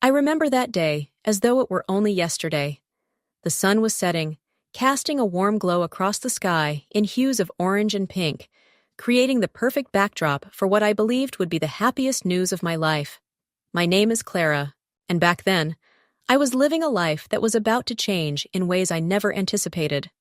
I remember that day as though it were only yesterday. The sun was setting, casting a warm glow across the sky in hues of orange and pink, creating the perfect backdrop for what I believed would be the happiest news of my life. My name is Clara, and back then, I was living a life that was about to change in ways I never anticipated.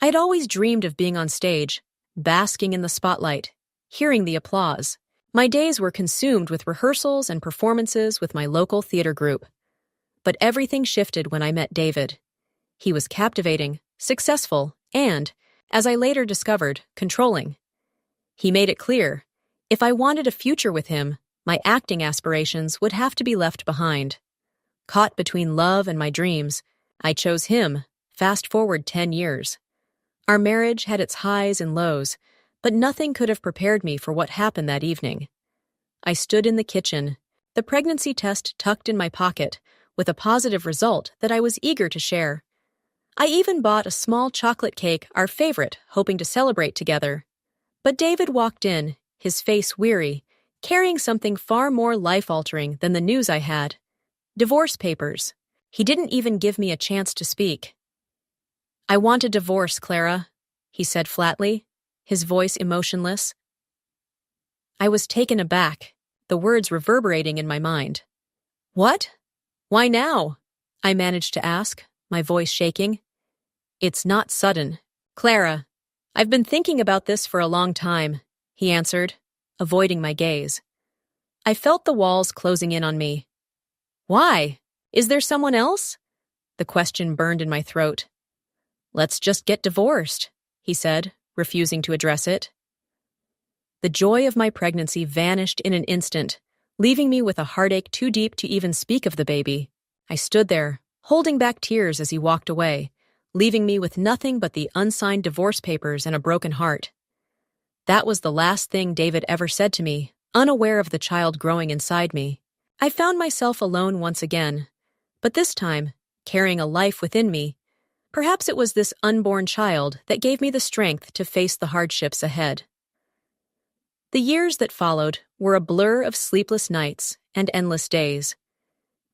I had always dreamed of being on stage, basking in the spotlight, hearing the applause. My days were consumed with rehearsals and performances with my local theater group. But everything shifted when I met David. He was captivating, successful, and, as I later discovered, controlling. He made it clear, if I wanted a future with him, my acting aspirations would have to be left behind. Caught between love and my dreams, I chose him, fast forward 10 years. Our marriage had its highs and lows, but nothing could have prepared me for what happened that evening. I stood in the kitchen, the pregnancy test tucked in my pocket, with a positive result that I was eager to share. I even bought a small chocolate cake, our favorite, hoping to celebrate together. But David walked in, his face weary, carrying something far more life-altering than the news I had. Divorce papers. He didn't even give me a chance to speak. "I want a divorce, Clara," he said flatly, his voice emotionless. I was taken aback, the words reverberating in my mind. "What? Why now?" I managed to ask, my voice shaking. "It's not sudden. Clara, I've been thinking about this for a long time," he answered, avoiding my gaze. I felt the walls closing in on me. "Why? Is there someone else?" The question burned in my throat. "Let's just get divorced," he said, refusing to address it. The joy of my pregnancy vanished in an instant, leaving me with a heartache too deep to even speak of the baby. I stood there, holding back tears as he walked away, leaving me with nothing but the unsigned divorce papers and a broken heart. That was the last thing David ever said to me, unaware of the child growing inside me. I found myself alone once again, but this time, carrying a life within me. Perhaps it was this unborn child that gave me the strength to face the hardships ahead. The years that followed were a blur of sleepless nights and endless days.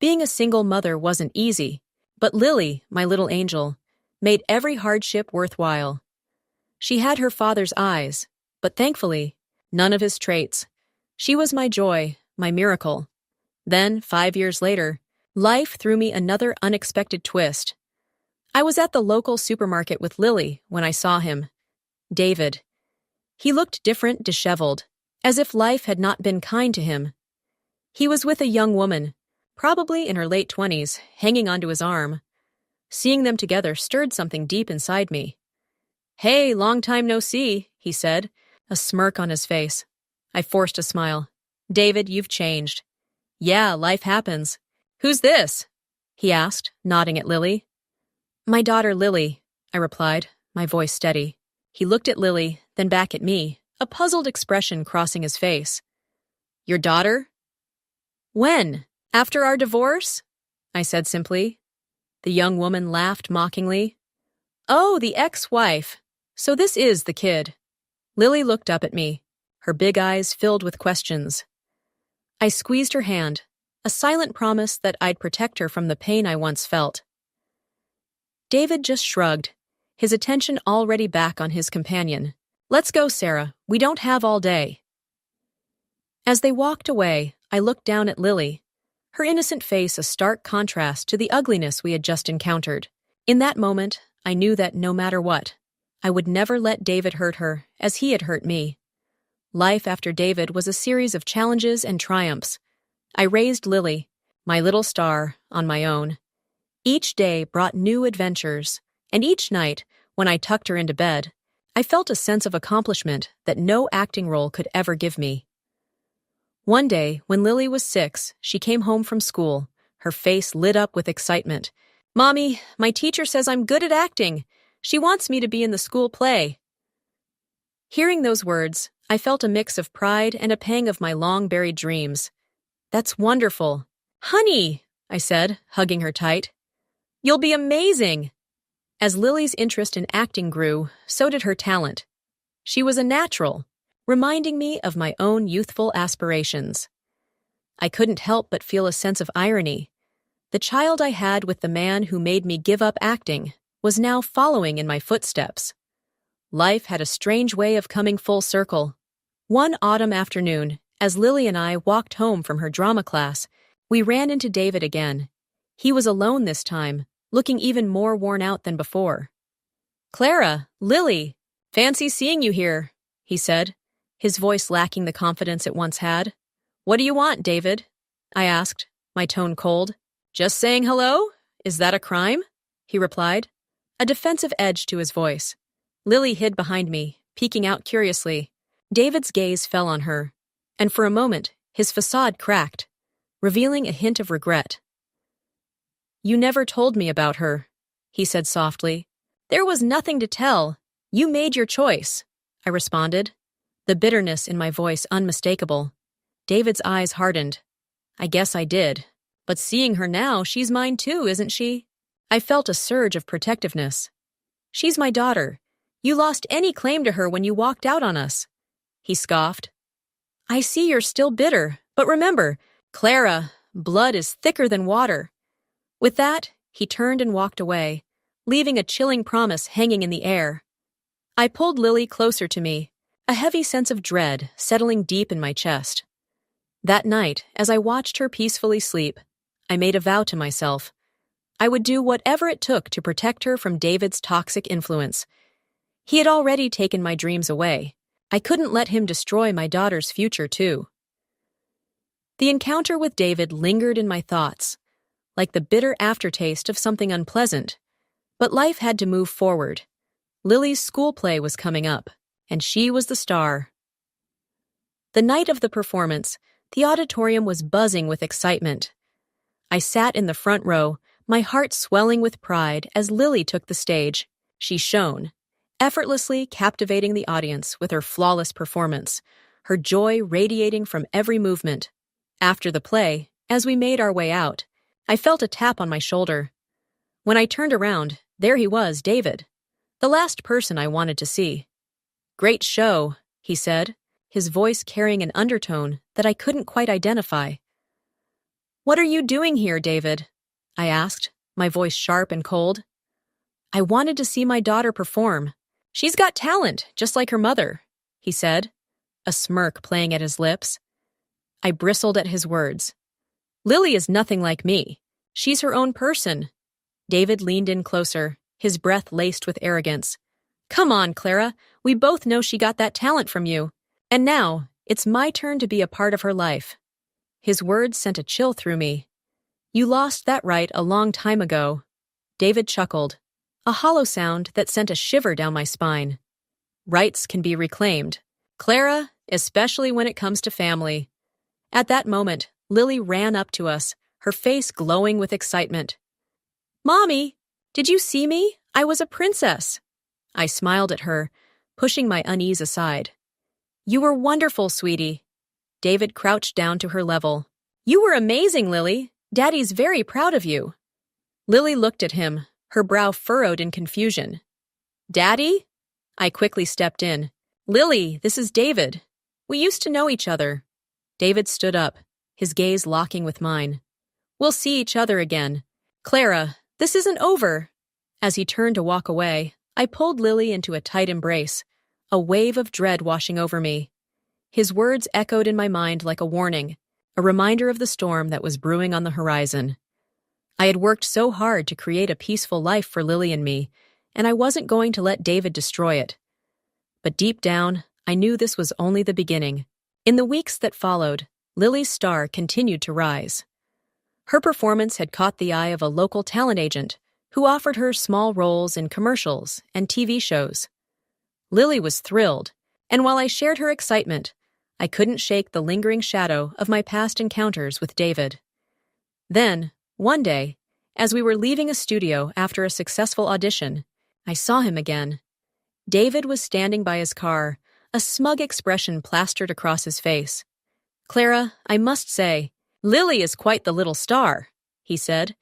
Being a single mother wasn't easy, but Lily, my little angel, made every hardship worthwhile. She had her father's eyes, but thankfully, none of his traits. She was my joy, my miracle. Then, 5 years later, life threw me another unexpected twist. I was at the local supermarket with Lily when I saw him. David. He looked different, disheveled, as if life had not been kind to him. He was with a young woman, probably in her late 20s, hanging onto his arm. Seeing them together stirred something deep inside me. "Hey, long time no see," he said, a smirk on his face. I forced a smile. "David, you've changed." "Yeah, life happens." "Who's this?" he asked, nodding at Lily. "My daughter Lily," I replied, my voice steady. He looked at Lily, then back at me, a puzzled expression crossing his face. "Your daughter?" "When? After our divorce?" I said simply. The young woman laughed mockingly. "Oh, the ex-wife. So this is the kid." Lily looked up at me, her big eyes filled with questions. I squeezed her hand, a silent promise that I'd protect her from the pain I once felt. David just shrugged, his attention already back on his companion. "Let's go, Sarah. We don't have all day." As they walked away, I looked down at Lily, her innocent face a stark contrast to the ugliness we had just encountered. In that moment, I knew that no matter what, I would never let David hurt her as he had hurt me. Life after David was a series of challenges and triumphs. I raised Lily, my little star, on my own. Each day brought new adventures, and each night, when I tucked her into bed, I felt a sense of accomplishment that no acting role could ever give me. One day, when Lily was 6, she came home from school, her face lit up with excitement. "Mommy, my teacher says I'm good at acting. She wants me to be in the school play." Hearing those words, I felt a mix of pride and a pang of my long-buried dreams. "That's wonderful." "Honey," I said, hugging her tight. "You'll be amazing." As Lily's interest in acting grew, so did her talent. She was a natural, reminding me of my own youthful aspirations. I couldn't help but feel a sense of irony. The child I had with the man who made me give up acting was now following in my footsteps. Life had a strange way of coming full circle. One autumn afternoon, as Lily and I walked home from her drama class, we ran into David again. He was alone this time, looking even more worn out than before. "Clara, Lily, fancy seeing you here," he said, his voice lacking the confidence it once had. "What do you want, David?" I asked, my tone cold. "Just saying hello? Is that a crime?" he replied, a defensive edge to his voice. Lily hid behind me, peeking out curiously. David's gaze fell on her, and for a moment, his facade cracked, revealing a hint of regret. "You never told me about her," he said softly. "There was nothing to tell. You made your choice," I responded, the bitterness in my voice unmistakable. David's eyes hardened. "I guess I did. But seeing her now, she's mine too, isn't she?" I felt a surge of protectiveness. "She's my daughter. You lost any claim to her when you walked out on us," he scoffed. "I see you're still bitter, but remember, Clara, blood is thicker than water." With that, he turned and walked away, leaving a chilling promise hanging in the air. I pulled Lily closer to me, a heavy sense of dread settling deep in my chest. That night, as I watched her peacefully sleep, I made a vow to myself. I would do whatever it took to protect her from David's toxic influence. He had already taken my dreams away. I couldn't let him destroy my daughter's future, too. The encounter with David lingered in my thoughts, like the bitter aftertaste of something unpleasant. But life had to move forward. Lily's school play was coming up, and she was the star. The night of the performance, the auditorium was buzzing with excitement. I sat in the front row, my heart swelling with pride as Lily took the stage. She shone, effortlessly captivating the audience with her flawless performance, her joy radiating from every movement. After the play, as we made our way out, I felt a tap on my shoulder. When I turned around, there he was, David, the last person I wanted to see. "Great show," he said, his voice carrying an undertone that I couldn't quite identify. "What are you doing here, David?" I asked, my voice sharp and cold. "I wanted to see my daughter perform. She's got talent, just like her mother," he said, a smirk playing at his lips. I bristled at his words. "Lily is nothing like me. She's her own person." David leaned in closer, his breath laced with arrogance. "Come on, Clara. We both know she got that talent from you. And now, it's my turn to be a part of her life." His words sent a chill through me. "You lost that right a long time ago." David chuckled, a hollow sound that sent a shiver down my spine. "Rights can be reclaimed. Clara, especially when it comes to family." At that moment, Lily ran up to us, her face glowing with excitement. "Mommy, did you see me? I was a princess." I smiled at her, pushing my unease aside. "You were wonderful, sweetie." David crouched down to her level. "You were amazing, Lily. Daddy's very proud of you." Lily looked at him, her brow furrowed in confusion. "Daddy?" I quickly stepped in. "Lily, this is David. We used to know each other." David stood up, his gaze locking with mine. "We'll see each other again. Clara, this isn't over." As he turned to walk away, I pulled Lily into a tight embrace, a wave of dread washing over me. His words echoed in my mind like a warning, a reminder of the storm that was brewing on the horizon. I had worked so hard to create a peaceful life for Lily and me, and I wasn't going to let David destroy it. But deep down, I knew this was only the beginning. In the weeks that followed, Lily's star continued to rise. Her performance had caught the eye of a local talent agent who offered her small roles in commercials and TV shows. Lily was thrilled, and while I shared her excitement, I couldn't shake the lingering shadow of my past encounters with David. Then, one day, as we were leaving a studio after a successful audition, I saw him again. David was standing by his car, a smug expression plastered across his face. "Clara, I must say, Lily is quite the little star," he said,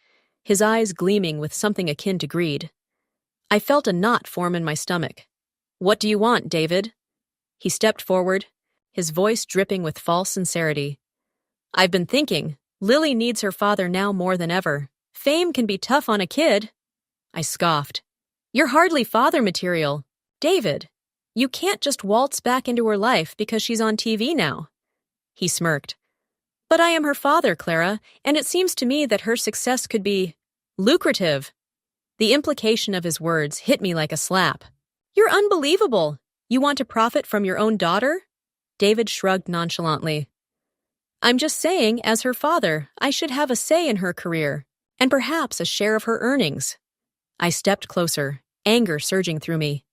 his eyes gleaming with something akin to greed. I felt a knot form in my stomach. "What do you want, David?" He stepped forward, his voice dripping with false sincerity. I've been thinking, Lily needs her father now more than ever. Fame can be tough on a kid. I scoffed. You're hardly father material. David, you can't just waltz back into her life because she's on TV now. He smirked. But I am her father, Clara, and it seems to me that her success could be lucrative. The implication of his words hit me like a slap. You're unbelievable. You want to profit from your own daughter? David shrugged nonchalantly. I'm just saying, as her father, I should have a say in her career, and perhaps a share of her earnings. I stepped closer, anger surging through me.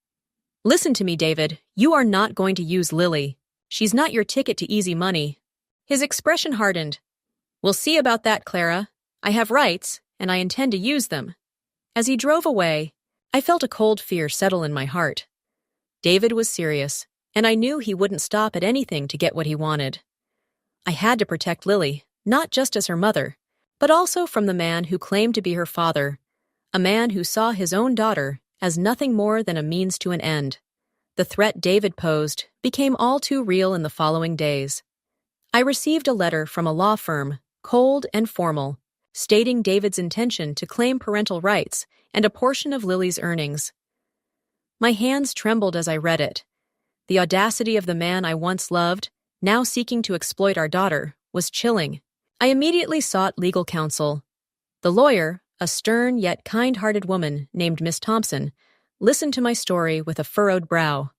Listen to me, David. You are not going to use Lily. She's not your ticket to easy money. His expression hardened. We'll see about that, Clara. I have rights, and I intend to use them. As he drove away, I felt a cold fear settle in my heart. David was serious, and I knew he wouldn't stop at anything to get what he wanted. I had to protect Lily, not just as her mother, but also from the man who claimed to be her father, a man who saw his own daughter as nothing more than a means to an end. The threat David posed became all too real in the following days. I received a letter from a law firm, cold and formal, stating David's intention to claim parental rights and a portion of Lily's earnings. My hands trembled as I read it. The audacity of the man I once loved, now seeking to exploit our daughter, was chilling. I immediately sought legal counsel. The lawyer, a stern yet kind-hearted woman named Miss Thompson, listened to my story with a furrowed brow.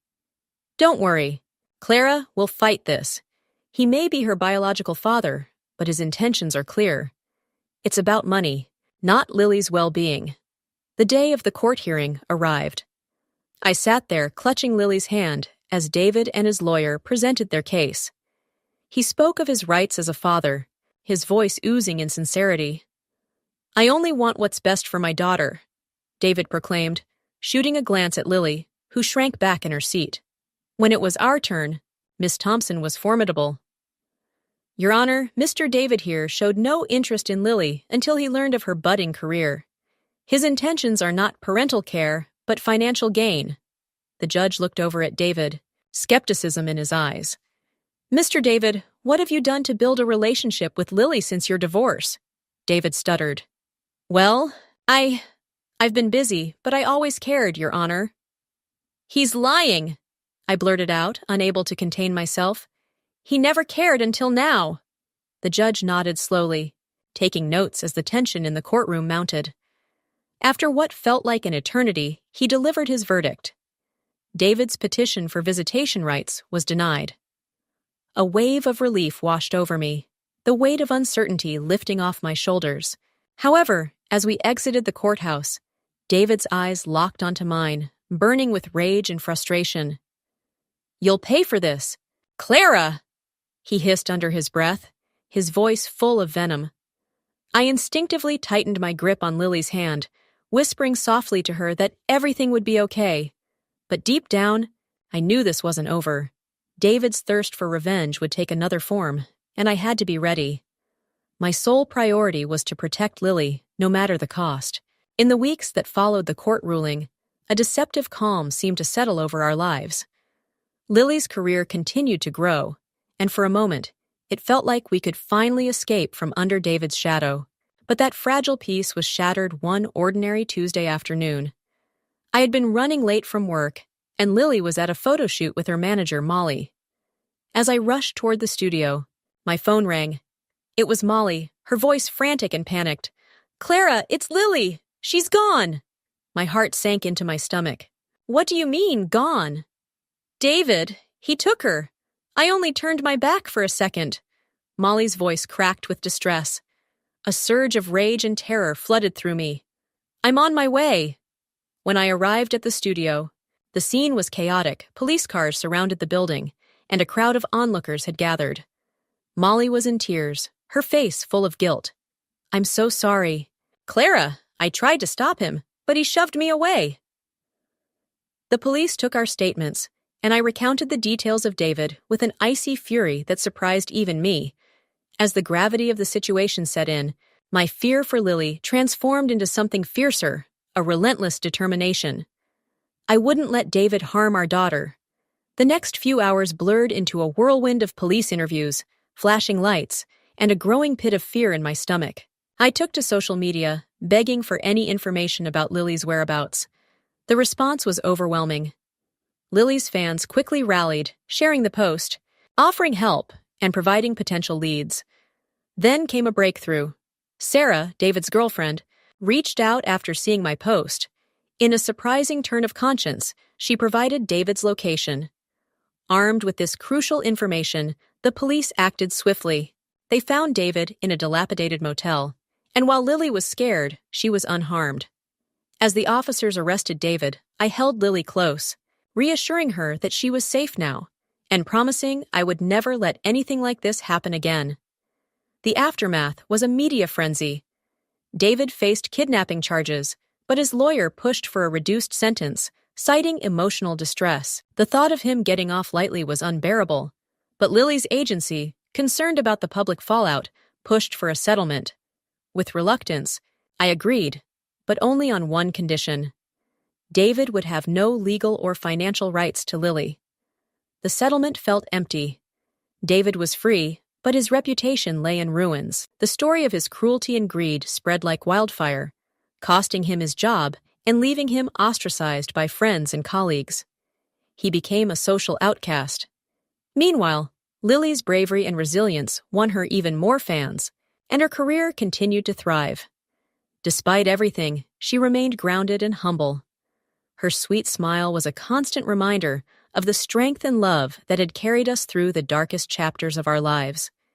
Don't worry. Clara will fight this. He may be her biological father, but his intentions are clear. It's about money, not Lily's well-being. The day of the court hearing arrived. I sat there clutching Lily's hand as David and his lawyer presented their case. He spoke of his rights as a father, his voice oozing in sincerity. I only want what's best for my daughter, David proclaimed, shooting a glance at Lily, who shrank back in her seat. When it was our turn, Miss Thompson was formidable. Your Honor, Mr. David here showed no interest in Lily until he learned of her budding career. His intentions are not parental care, but financial gain. The judge looked over at David, skepticism in his eyes. Mr. David, what have you done to build a relationship with Lily since your divorce? David stuttered. Well, I've been busy, but I always cared, Your Honor. He's lying, I blurted out, unable to contain myself. He never cared until now. The judge nodded slowly, taking notes as the tension in the courtroom mounted. After what felt like an eternity, he delivered his verdict. David's petition for visitation rights was denied. A wave of relief washed over me, the weight of uncertainty lifting off my shoulders. However, as we exited the courthouse, David's eyes locked onto mine, burning with rage and frustration. You'll pay for this. Clara! He hissed under his breath, his voice full of venom. I instinctively tightened my grip on Lily's hand, whispering softly to her that everything would be okay. But deep down, I knew this wasn't over. David's thirst for revenge would take another form, and I had to be ready. My sole priority was to protect Lily, no matter the cost. In the weeks that followed the court ruling, a deceptive calm seemed to settle over our lives. Lily's career continued to grow, and for a moment, it felt like we could finally escape from under David's shadow. But that fragile peace was shattered one ordinary Tuesday afternoon. I had been running late from work, and Lily was at a photo shoot with her manager, Molly. As I rushed toward the studio, my phone rang. It was Molly, her voice frantic and panicked. Clara, it's Lily! She's gone! My heart sank into my stomach. What do you mean, gone? David, he took her. I only turned my back for a second. Molly's voice cracked with distress. A surge of rage and terror flooded through me. I'm on my way. When I arrived at the studio, the scene was chaotic. Police cars surrounded the building, and a crowd of onlookers had gathered. Molly was in tears, her face full of guilt. I'm so sorry. Clara, I tried to stop him, but he shoved me away. The police took our statements, and I recounted the details of David with an icy fury that surprised even me. As the gravity of the situation set in, my fear for Lily transformed into something fiercer, a relentless determination. I wouldn't let David harm our daughter. The next few hours blurred into a whirlwind of police interviews, flashing lights, and a growing pit of fear in my stomach. I took to social media, begging for any information about Lily's whereabouts. The response was overwhelming. Lily's fans quickly rallied, sharing the post, offering help, and providing potential leads. Then came a breakthrough. Sarah, David's girlfriend, reached out after seeing my post. In a surprising turn of conscience, she provided David's location. Armed with this crucial information, the police acted swiftly. They found David in a dilapidated motel, and while Lily was scared, she was unharmed. As the officers arrested David, I held Lily close, reassuring her that she was safe now, and promising I would never let anything like this happen again. The aftermath was a media frenzy. David faced kidnapping charges, but his lawyer pushed for a reduced sentence, citing emotional distress. The thought of him getting off lightly was unbearable, but Lily's agency, concerned about the public fallout, pushed for a settlement. With reluctance, I agreed, but only on one condition. David would have no legal or financial rights to Lily. The settlement felt empty. David was free, but his reputation lay in ruins. The story of his cruelty and greed spread like wildfire, costing him his job and leaving him ostracized by friends and colleagues. He became a social outcast. Meanwhile, Lily's bravery and resilience won her even more fans, and her career continued to thrive. Despite everything, she remained grounded and humble. Her sweet smile was a constant reminder of the strength and love that had carried us through the darkest chapters of our lives.